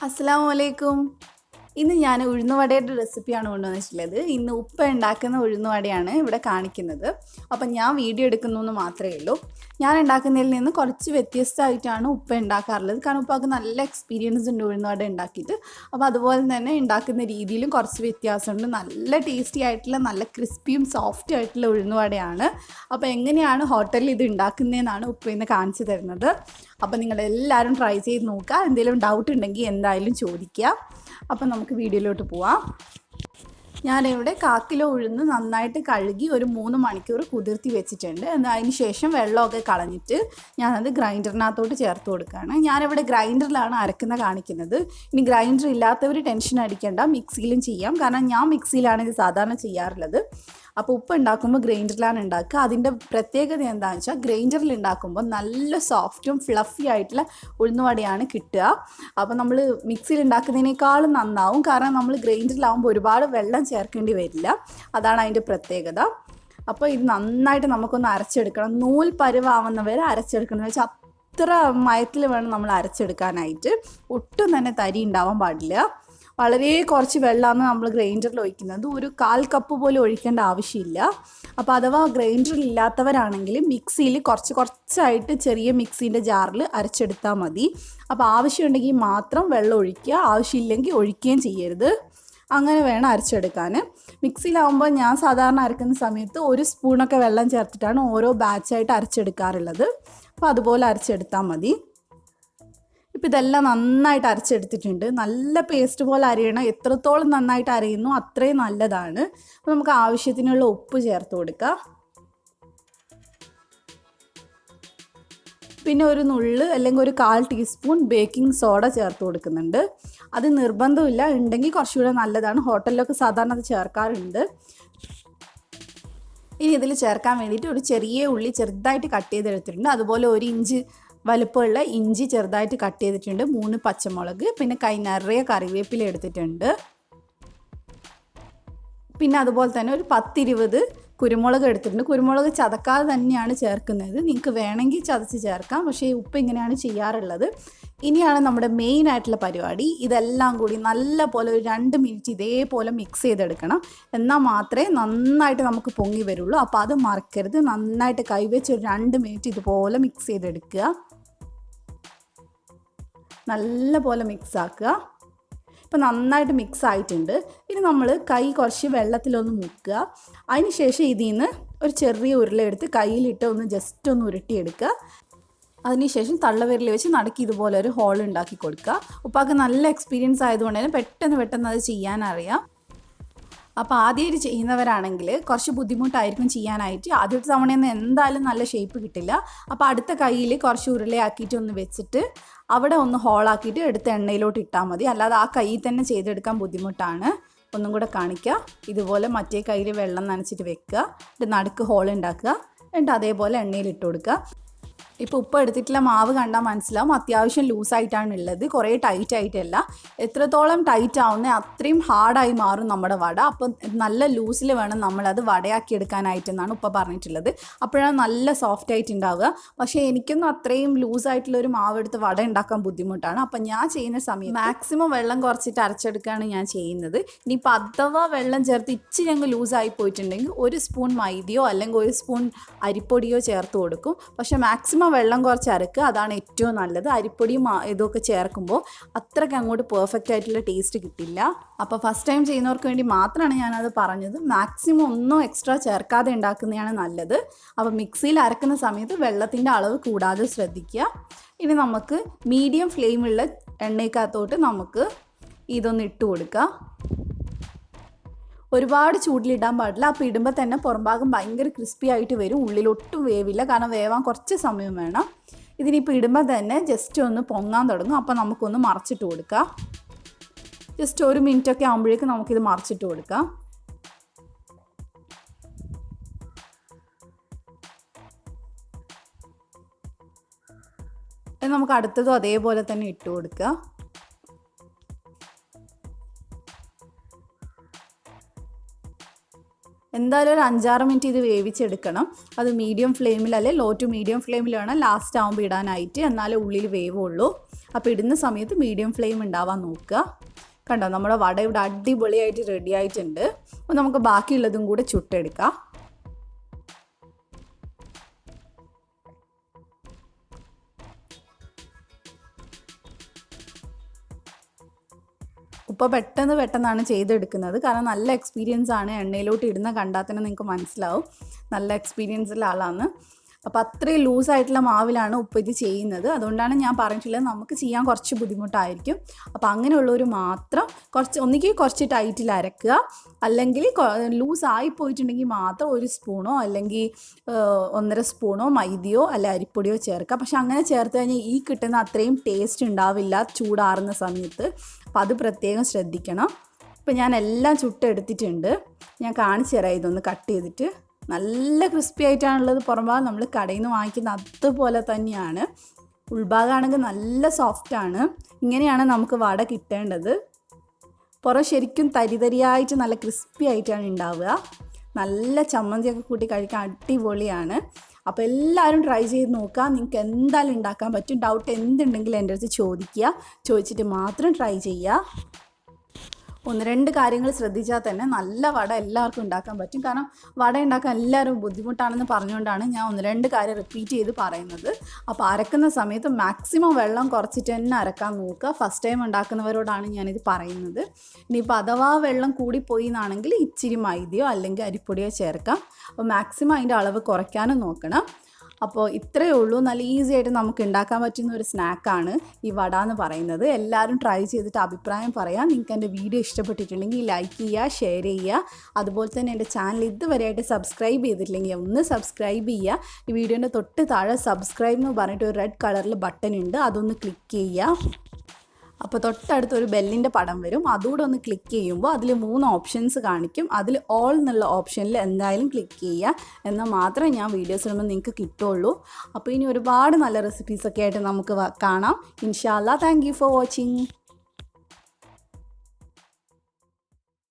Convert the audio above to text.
അസ്സലാമു അലൈക്കും. ഇന്ന് ഞാൻ ഉഴുന്നുവടയുടെ റെസിപ്പിയാണ് കൊണ്ടുവന്നിട്ടുള്ളത്. ഇന്ന് ഉപ്പ ഉണ്ടാക്കുന്ന ഉഴുന്നുവടയാണ് ഇവിടെ കാണിക്കുന്നത്. അപ്പം ഞാൻ വീഡിയോ എടുക്കുന്നു മാത്രമേ ഉള്ളൂ. ഞാൻ ഉണ്ടാക്കുന്നതിൽ നിന്ന് കുറച്ച് വ്യത്യസ്തമായിട്ടാണ് ഉപ്പ ഉണ്ടാക്കാറുള്ളത്. കാരണം ഉപ്പാക്ക് നല്ല എക്സ്പീരിയൻസ് ഉണ്ട് ഉഴുന്നുവട ഉണ്ടാക്കിയിട്ട്. അപ്പോൾ അതുപോലെ തന്നെ ഉണ്ടാക്കുന്ന രീതിയിലും കുറച്ച് വ്യത്യാസമുണ്ട്. നല്ല ടേസ്റ്റി ആയിട്ടുള്ള നല്ല ക്രിസ്പിയും സോഫ്റ്റ് ആയിട്ടുള്ള ഉഴുന്നുവടയാണ്. അപ്പോൾ എങ്ങനെയാണ് ഹോട്ടലിൽ ഇത് ഉണ്ടാക്കുന്നതെന്നാണ് ഉപ്പ ഇന്ന് കാണിച്ചു തരുന്നത്. അപ്പോൾ നിങ്ങളെല്ലാവരും ട്രൈ ചെയ്ത് നോക്കുക. എന്തെങ്കിലും ഡൗട്ട് ഉണ്ടെങ്കിൽ എന്തായാലും ചോദിക്കുക. അപ്പം നമുക്ക് വീഡിയോയിലോട്ട് പോവാം. ഞാനിവിടെ 1/4 കിലോ ഉഴുന്ന് നന്നായിട്ട് കഴുകി ഒരു 3 മണിക്കൂർ കുതിർത്തി വെച്ചിട്ടുണ്ട്. അതിന് ശേഷം വെള്ളമൊക്കെ കളഞ്ഞിട്ട് ഞാനത് ഗ്രൈൻഡറിനകത്തോട്ട് ചേർത്ത് കൊടുക്കുകയാണ്. ഞാനിവിടെ ഗ്രൈൻഡറിലാണ് കാണിക്കുന്നത്. ഇനി ഗ്രൈൻഡർ ഇല്ലാത്തവർ ടെൻഷൻ അടിക്കേണ്ട, മിക്സിയിലും ചെയ്യാം. കാരണം ഞാൻ മിക്സിയിലാണ് ഇത് സാധാരണ ചെയ്യാറുള്ളത്. അപ്പോൾ ഉപ്പ് ഉണ്ടാക്കുമ്പോൾ ഗ്രൈൻഡറിലാണ് ഉണ്ടാക്കുക. അതിൻ്റെ പ്രത്യേകത എന്താണെന്ന് വെച്ചാൽ ഗ്രൈൻഡറിൽ ഉണ്ടാക്കുമ്പോൾ നല്ല സോഫ്റ്റും ഫ്ലഫി ആയിട്ടുള്ള ഉഴുന്നുവടയാണ് കിട്ടുക. അപ്പോൾ നമ്മൾ മിക്സിയിൽ ഉണ്ടാക്കുന്നതിനേക്കാളും നന്നാവും. കാരണം നമ്മൾ ഗ്രൈൻഡറിലാവുമ്പോൾ ഒരുപാട് വെള്ളം ചേർക്കേണ്ടി വരില്ല. അതാണ് അതിൻ്റെ പ്രത്യേകത. അപ്പോൾ ഇത് നന്നായിട്ട് നമുക്കൊന്ന് അരച്ചെടുക്കണം. നൂൽ പരുവാവുന്നവരെ അരച്ചെടുക്കണം. എന്ന് വെച്ചാൽ അത്ര മയത്തിൽ വേണം നമ്മൾ അരച്ചെടുക്കാനായിട്ട്. ഒട്ടും തന്നെ തരി ഉണ്ടാവാൻ പാടില്ല. വളരെ കുറച്ച് വെള്ളമാണ് നമ്മൾ ഗ്രൈൻഡറിൽ ഒഴിക്കുന്നത്. ഒരു 1/4 കപ്പ് പോലും ഒഴിക്കേണ്ട ആവശ്യമില്ല. അപ്പോൾ അഥവാ ഗ്രൈൻഡറിൽ ഇല്ലാത്തവരാണെങ്കിൽ മിക്സിയിൽ കുറച്ചായിട്ട് ചെറിയ മിക്സീൻ്റെ ജാറിൽ അരച്ചെടുത്താൽ മതി. അപ്പോൾ ആവശ്യമുണ്ടെങ്കിൽ മാത്രം വെള്ളം ഒഴിക്കുക, ആവശ്യമില്ലെങ്കിൽ ഒഴിക്കുകയും ചെയ്യരുത്. അങ്ങനെ വേണം അരച്ചെടുക്കാൻ. മിക്സിയിലാവുമ്പോൾ ഞാൻ സാധാരണ അരക്കുന്ന സമയത്ത് 1 സ്പൂണൊക്കെ വെള്ളം ചേർത്തിട്ടാണ് ഓരോ ബാച്ചായിട്ട് അരച്ചെടുക്കാറുള്ളത്. അപ്പോൾ അതുപോലെ അരച്ചെടുത്താൽ മതി. ഇപ്പോൾ ഇതെല്ലാം നന്നായിട്ട് അരച്ചെടുത്തിട്ടുണ്ട്. നല്ല പേസ്റ്റ് പോലെ അരയണം. എത്രത്തോളം നന്നായിട്ട് അരയുന്നു അത്രയും നല്ലതാണ്. അപ്പോൾ നമുക്ക് ആവശ്യത്തിനുള്ള ഉപ്പ് ചേർത്ത് കൊടുക്കാം. പിന്നെ ഒരു നുള്ള് അല്ലെങ്കിൽ ഒരു 1/4 ടീസ്പൂൺ ബേക്കിംഗ് സോഡ ചേർത്ത് കൊടുക്കുന്നുണ്ട്. അത് നിർബന്ധമില്ല, ഉണ്ടെങ്കിൽ കുറച്ചുകൂടെ നല്ലതാണ്. ഹോട്ടലിലൊക്കെ സാധാരണ അത് ചേർക്കാറുണ്ട്. ഇനി ഇതിൽ ചേർക്കാൻ വേണ്ടിയിട്ട് ഒരു ചെറിയ ഉള്ളി ചെറുതായിട്ട് കട്ട് ചെയ്തെടുത്തിട്ടുണ്ട്. അതുപോലെ 1 ഇഞ്ച് വലുപ്പമുള്ള ഇഞ്ചി ചെറുതായിട്ട് കട്ട് ചെയ്തിട്ടുണ്ട്. 3 പച്ചമുളക്, പിന്നെ കൈ നിറയെ കറിവേപ്പില എടുത്തിട്ടുണ്ട്. പിന്നെ അതുപോലെ തന്നെ ഒരു 10-20 കുരുമുളക് എടുത്തിട്ടുണ്ട്. കുരുമുളക് ചതക്കാതെ തന്നെയാണ് ചേർക്കുന്നത്. നിങ്ങൾക്ക് വേണമെങ്കിൽ ചതച്ച് ചേർക്കാം, പക്ഷേ ഉപ്പ് ഇങ്ങനെയാണ് ചെയ്യാറുള്ളത്. ഇനിയാണ് നമ്മുടെ മെയിൻ ആയിട്ടുള്ള പരിപാടി. ഇതെല്ലാം കൂടി നല്ല പോലെ ഒരു 2 മിനിറ്റ് ഇതേപോലെ മിക്സ് ചെയ്തെടുക്കണം. എന്നാൽ മാത്രമേ നന്നായിട്ട് നമുക്ക് പൊങ്ങി വരുള്ളൂ. അപ്പോൾ അത് മറക്കരുത്. നന്നായിട്ട് കൈവച്ച് ഒരു 2 മിനിറ്റ് ഇതുപോലെ മിക്സ് ചെയ്തെടുക്കുക. നല്ല പോലെ മിക്സ് ആക്കുക. ഇപ്പോൾ നന്നായിട്ട് മിക്സ് ആയിട്ടുണ്ട്. ഇനി നമ്മൾ കൈ കുറച്ച് വെള്ളത്തിലൊന്ന് മുക്കുക. അതിന് ശേഷം ഇതിൽ നിന്ന് ഒരു ചെറിയ ഉരുളയെടുത്ത് കയ്യിലിട്ട് ഒന്ന് ജസ്റ്റ് ഒന്ന് ഉരുട്ടിയെടുക്കുക. അതിനുശേഷം തള്ളവിരൽ വെച്ച് നടുക്കി ഇതുപോലെ ഒരു ഹോൾ ഉണ്ടാക്കി കൊടുക്കുക. ഉപ്പാക്ക് നല്ല എക്സ്പീരിയൻസ് ആയതുകൊണ്ട് തന്നെ പെട്ടെന്ന് അത് ചെയ്യാനറിയാം. അപ്പോൾ ആദ്യമായിട്ട് ചെയ്യുന്നവരാണെങ്കിൽ കുറച്ച് ബുദ്ധിമുട്ടായിരിക്കും ചെയ്യാനായിട്ട്. ആദ്യത്തെ തവണയൊന്നും എന്തായാലും നല്ല ഷേപ്പ് കിട്ടില്ല. അപ്പോൾ അടുത്ത കയ്യിൽ കുറച്ച് ഉരുളയാക്കിയിട്ട് ഒന്ന് വെച്ചിട്ട് അവിടെ ഒന്ന് ഹോളാക്കിയിട്ട് എടുത്ത് എണ്ണയിലോട്ട് ഇട്ടാൽ മതി. അല്ലാതെ ആ കയ്യിൽ തന്നെ ചെയ്തെടുക്കാൻ ബുദ്ധിമുട്ടാണ്. ഒന്നും കൂടെ കാണിക്കുക. ഇതുപോലെ മറ്റേ കയ്യിൽ വെള്ളം നനച്ചിട്ട് വെക്കുക. എന്നിട്ട് നടുക്ക് ഹോൾ ഉണ്ടാക്കുക. എന്നിട്ട് അതേപോലെ എണ്ണയിൽ ഇട്ട് കൊടുക്കുക. ഇപ്പോൾ ഉപ്പ് എടുത്തിട്ടുള്ള മാവ് കണ്ടാൽ മനസ്സിലാവും അത്യാവശ്യം ലൂസായിട്ടാണ് ഉള്ളത്. കുറേ ടൈറ്റ് ആയിട്ടല്ല. എത്രത്തോളം ടൈറ്റ് ആവുന്നത് അത്രയും ഹാർഡായി മാറും നമ്മുടെ വട. അപ്പം നല്ല ലൂസിൽ വേണം നമ്മളത് വടയാക്കി എടുക്കാനായിട്ടെന്നാണ് ഉപ്പ പറഞ്ഞിട്ടുള്ളത്. അപ്പോഴാണ് നല്ല സോഫ്റ്റ് ആയിട്ട് ഉണ്ടാവുക. പക്ഷേ എനിക്കൊന്നും അത്രയും ലൂസായിട്ടുള്ളൊരു മാവ് എടുത്ത് വട ഉണ്ടാക്കാൻ ബുദ്ധിമുട്ടാണ്. അപ്പം ഞാൻ ചെയ്യുന്ന സമയം മാക്സിമം വെള്ളം കുറച്ചിട്ട് അരച്ചെടുക്കുകയാണ് ഞാൻ ചെയ്യുന്നത്. ഇനിയിപ്പോൾ അഥവാ വെള്ളം ചേർത്ത് ഇച്ചിരി അങ്ങ് ലൂസായി പോയിട്ടുണ്ടെങ്കിൽ 1 സ്പൂൺ മൈദയോ അല്ലെങ്കിൽ 1 സ്പൂൺ അരിപ്പൊടിയോ ചേർത്ത് കൊടുക്കും. പക്ഷേ മാക്സിമം വെള്ളം കുറച്ച് അരക്കുക, അതാണ് ഏറ്റവും നല്ലത്. അരിപ്പൊടിയും ഇതൊക്കെ ചേർക്കുമ്പോൾ അത്രയ്ക്ക് അങ്ങോട്ട് പെർഫെക്റ്റ് ആയിട്ടുള്ള ടേസ്റ്റ് കിട്ടില്ല. അപ്പോൾ ഫസ്റ്റ് ടൈം ചെയ്യുന്നവർക്ക് വേണ്ടി മാത്രമാണ് ഞാനത് പറഞ്ഞത്. മാക്സിമം ഒന്നും എക്സ്ട്രാ ചേർക്കാതെ ഉണ്ടാക്കുന്നതാണ് നല്ലത്. അപ്പോൾ മിക്സിയിൽ അരക്കുന്ന സമയത്ത് വെള്ളത്തിൻ്റെ അളവ് കൂടാതെ ശ്രദ്ധിക്കുക. ഇനി നമുക്ക് മീഡിയം ഫ്ലെയിമുള്ള എണ്ണയ്ക്കകത്തോട്ട് നമുക്ക് ഇതൊന്ന് ഇട്ട് കൊടുക്കുക. ഒരുപാട് ചൂടിലിടാൻ പാടില്ല. അപ്പോൾ ഇടുമ്പോൾ തന്നെ പുറംഭാഗം ഭയങ്കര ക്രിസ്പി ആയിട്ട് വരും. ഉള്ളിലൊട്ടും വേവില്ല. കാരണം വേവാൻ കുറച്ച് സമയം വേണം. ഇതിനിപ്പോൾ ഇടുമ്പോൾ തന്നെ ജസ്റ്റ് ഒന്ന് പൊങ്ങാൻ തുടങ്ങും. അപ്പോൾ നമുക്കൊന്ന് മറച്ചിട്ട് കൊടുക്കാം. ജസ്റ്റ് 1 മിനിറ്റൊക്കെ ആകുമ്പോഴേക്കും നമുക്കിത് മറച്ചിട്ട് കൊടുക്കാം. നമുക്ക് അടുത്തതും അതേപോലെ തന്നെ ഇട്ട് കൊടുക്കുക. എന്തായാലും ഒരു 5-6 മിനിറ്റ് ഇത് വേവിച്ചെടുക്കണം. അത് മീഡിയം ഫ്ലെയിമിൽ അല്ലെ ലോ ടു മീഡിയം ഫ്ലെയിമിൽ വേണം ലാസ്റ്റ് ആകുമ്പോൾ ഇടാനായിട്ട്, എന്നാലേ ഉള്ളിൽ വേവുള്ളൂ. അപ്പോൾ ഇടുന്ന സമയത്ത് മീഡിയം ഫ്ലെയിം ഉണ്ടാവാൻ നോക്കുക. കണ്ടോ, നമ്മുടെ വട ഇവിടെ അടിപൊളിയായിട്ട് റെഡി ആയിട്ടുണ്ട്. അപ്പോൾ നമുക്ക് ബാക്കിയുള്ളതും കൂടെ ചുട്ടെടുക്കാം. ഉപ്പ പെട്ടെന്നാണ് ചെയ്തെടുക്കുന്നത്. കാരണം നല്ല എക്സ്പീരിയൻസ് ആണ്. എണ്ണയിലോട്ട് ഇടുന്ന കണ്ടാൽ തന്നെ നിങ്ങൾക്ക് മനസ്സിലാവും നല്ല എക്സ്പീരിയൻസുള്ള ആളാണ്. അപ്പോൾ അത്രയും ലൂസായിട്ടുള്ള മാവിലാണ് ഉപ്പ ഇത് ചെയ്യുന്നത്. അതുകൊണ്ടാണ് ഞാൻ പറഞ്ഞിട്ടുള്ളത് നമുക്ക് ചെയ്യാൻ കുറച്ച് ബുദ്ധിമുട്ടായിരിക്കും. അപ്പോൾ അങ്ങനെയുള്ളവർ മാത്രം ഒന്നുകിൽ കുറച്ച് ടൈറ്റിൽ അരക്കുക, അല്ലെങ്കിൽ ലൂസായി പോയിട്ടുണ്ടെങ്കിൽ മാത്രം 1 സ്പൂണോ അല്ലെങ്കിൽ 1.5 സ്പൂണോ മൈദയോ അല്ല അരിപ്പൊടിയോ ചേർക്കുക. പക്ഷെ അങ്ങനെ ചേർത്ത് കഴിഞ്ഞാൽ ഈ കിട്ടുന്ന അത്രയും ടേസ്റ്റ് ഉണ്ടാവില്ല ചൂടാറുന്ന സമയത്ത്. അപ്പോൾ അത് പ്രത്യേകം ശ്രദ്ധിക്കണം. ഇപ്പോൾ ഞാൻ എല്ലാം ചുട്ടെടുത്തിട്ടുണ്ട്. ഞാൻ കാണിച്ചു തരാം ഇതൊന്ന് കട്ട് ചെയ്തിട്ട്. നല്ല ക്രിസ്പി ആയിട്ടാണുള്ളത്. പുറംഭാഗം നമ്മൾ കടയിൽ നിന്ന് വാങ്ങിക്കുന്ന അതുപോലെ തന്നെയാണ്. ഉൾഭാഗമാണെങ്കിൽ നല്ല സോഫ്റ്റാണ്. ഇങ്ങനെയാണ് നമുക്ക് വട കിട്ടേണ്ടത്. പുറം ശരിക്കും തരിതരിയായിട്ട് നല്ല ക്രിസ്പി ആയിട്ടാണ് ഉണ്ടാവുക. നല്ല ചമ്മന്തിയൊക്കെ കൂട്ടി കഴിക്കാൻ അടിപൊളിയാണ്. അപ്പോൾ എല്ലാവരും ട്രൈ ചെയ്ത് നോക്കുക. നിങ്ങൾക്ക് എന്തായാലും ഉണ്ടാക്കാൻ പറ്റും. ഡൗട്ട് എന്തുണ്ടെങ്കിലും എൻ്റെ അടുത്ത് ചോദിച്ചിട്ട് മാത്രം ട്രൈ ചെയ്യുക. 1-2 കാര്യങ്ങൾ ശ്രദ്ധിച്ചാൽ തന്നെ നല്ല വട എല്ലാവർക്കും ഉണ്ടാക്കാൻ പറ്റും. കാരണം വട ഉണ്ടാക്കാൻ എല്ലാവരും ബുദ്ധിമുട്ടാണെന്ന് പറഞ്ഞുകൊണ്ടാണ് ഞാൻ 1-2 കാര്യം റിപ്പീറ്റ് ചെയ്ത് പറയുന്നത്. അപ്പോൾ അരക്കുന്ന സമയത്ത് മാക്സിമം വെള്ളം കുറച്ചിട്ട് തന്നെ അരക്കാൻ നോക്കുക. ഫസ്റ്റ് ടൈം ഉണ്ടാക്കുന്നവരോടാണ് ഞാനിത് പറയുന്നത്. ഇനിയിപ്പോൾ അഥവാ വെള്ളം കൂടിപ്പോയി എന്നാണെങ്കിൽ ഇച്ചിരി മൈദയോ അല്ലെങ്കിൽ അരിപ്പൊടിയോ ചേർക്കാം. അപ്പോൾ മാക്സിമം അതിൻ്റെ അളവ് കുറയ്ക്കാനും നോക്കണം. അപ്പോൾ ഇത്രയേ ഉള്ളൂ. നല്ല ഈസി ആയിട്ട് നമുക്ക് ഉണ്ടാക്കാൻ പറ്റുന്ന ഒരു സ്നാക്കാണ് ഈ വട എന്ന് പറയുന്നത്. എല്ലാവരും ട്രൈ ചെയ്തിട്ട് അഭിപ്രായം പറയാം. നിങ്ങൾക്ക് എൻ്റെ വീഡിയോ ഇഷ്ടപ്പെട്ടിട്ടുണ്ടെങ്കിൽ ലൈക്ക് ചെയ്യുക, ഷെയർ ചെയ്യുക. അതുപോലെ തന്നെ എൻ്റെ ചാനൽ ഇതുവരെയായിട്ട് സബ്സ്ക്രൈബ് ചെയ്തിട്ടില്ലെങ്കിൽ ഒന്ന് സബ്സ്ക്രൈബ് ചെയ്യുക. ഈ വീഡിയോൻ്റെ തൊട്ട് താഴെ സബ്സ്ക്രൈബ് എന്ന് പറഞ്ഞിട്ട് ഒരു റെഡ് കളറിൽ ബട്ടൺ ഉണ്ട്, അതൊന്ന് ക്ലിക്ക് ചെയ്യുക. അപ്പോൾ തൊട്ടടുത്ത് ഒരു ബെല്ലിൻ്റെ പടം വരും. അതുകൂടെ ഒന്ന് ക്ലിക്ക് ചെയ്യുമ്പോൾ അതിൽ 3 ഓപ്ഷൻസ് കാണിക്കും. അതിൽ ഓൾ എന്നുള്ള ഓപ്ഷനിൽ എന്തായാലും ക്ലിക്ക് ചെയ്യുക. എന്നാൽ മാത്രമേ ഞാൻ വീഡിയോസ് ഇടുമ്പോൾ നിങ്ങൾക്ക് കിട്ടുള്ളൂ. അപ്പോൾ ഇനി ഒരുപാട് നല്ല റെസിപ്പീസൊക്കെ ആയിട്ട് നമുക്ക് കാണാം. ഇൻഷാ അല്ലാ. Thank you for watching.